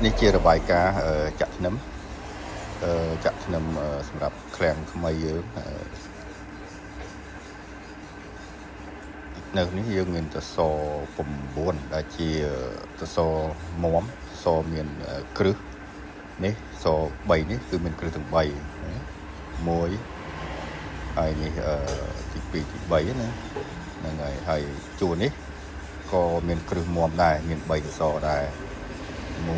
នេះជារបាយការណ៍ចាក់ធ្នឹមសម្រាប់ឃ្លាំងថ្មីយើងនៅនេះយើងមានសស9ដែលជាសសមុំសមានគ្រឹះនេះស3នេះគឺមានគ្រឹះទាំង3មួយហើយនេះទី2ទី3ណាហ្នឹងហើយជួរនេះក៏មានគ្រឹះមុំដែរមាន3សសរដែរ1 2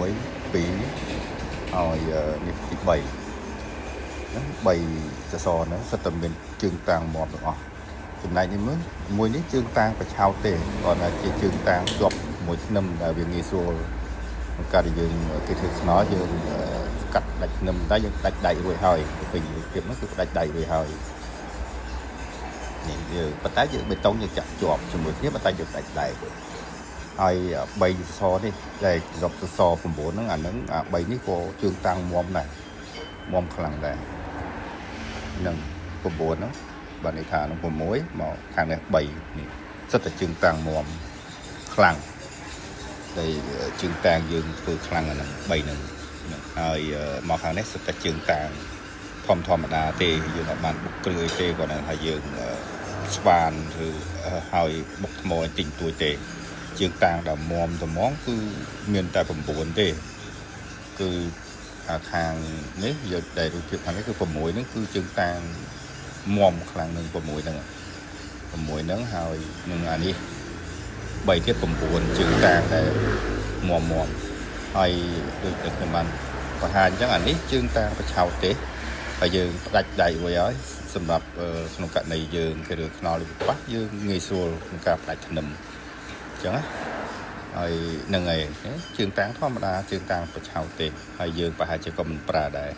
ហើយនេះទី3ហ្នឹង3សសរហ្នឹងសិតតែមានជើងតាំងមុំទាំងអស់ចំណែកនេះមួយនេះជើងតាំងបឆោតទេគាត់ថាជាជើងតាំងជាប់មួយធ្នឹមដែលវាងាយស្រួលក្នុងការដែលយើងគេធ្វើស្នោយើងកាត់ដាច់ធ្នឹមតែយើងដាច់ដៃរួចហើយពេលភាពនោះគឺដាច់ដៃរួចហើយនេះយើងប៉ុន្តែយើងបេតុងយើងចាក់ជាប់ជាមួយគ្នាប៉ុន្តែយើងដាច់ដៃហើយ3សសរនេះដែលសរុបសសរ9ហ្នឹងអាហ្នឹង3នេះក៏ជើងតាំងមុំដែរមុំខ្លាំងដែរនឹង9ហ្នឹងបាទនេះថានឹង6មកខាងនេះ3នេះសិតតែជើងតាំងមុំខ្លាំងដែលជើងតាំងយើងធ្វើខ្លាំងអាហ្នឹង3ហ្នឹងហើយមកខាងនេះសិតតែជើងតាំងធម្មតាទេយើងអត់បានបុកគ្រឿយទេគាត់ថាយើងស្វានឬហើយបុកថ្មទិញទួយទេជើងតាំងដល់មុំត្មងគឺមានតែ9ទេគឺខាងនេះយកដែលរូបភាពខាងនេះគឺ6ហ្នឹងគឺជើងតាំងមុំខ្លាំងនឹង6ហ្នឹងហើយនឹងអានេះ3ទៀត9ជើងតាំងដែលមុំហើយដូចតែខ្ញុំបានបង្ហាញអញ្ចឹងអានេះជើងតាំងបឆោតទេហើយយើងផ្ដាច់ដៃរួចហើយសម្រាប់ក្នុងករណីយើងគេរើខ្នល់ឬប៉ះយើងងាយស្រួលក្នុងការផ្ដាច់ធ្នឹមអញ្ចឹងណាហើយនឹងឯងជើងតាំងធម្មតាជើងតាំងបឆោតទេហើយយើងប្រហែលជាក៏មិនប្រើដែរ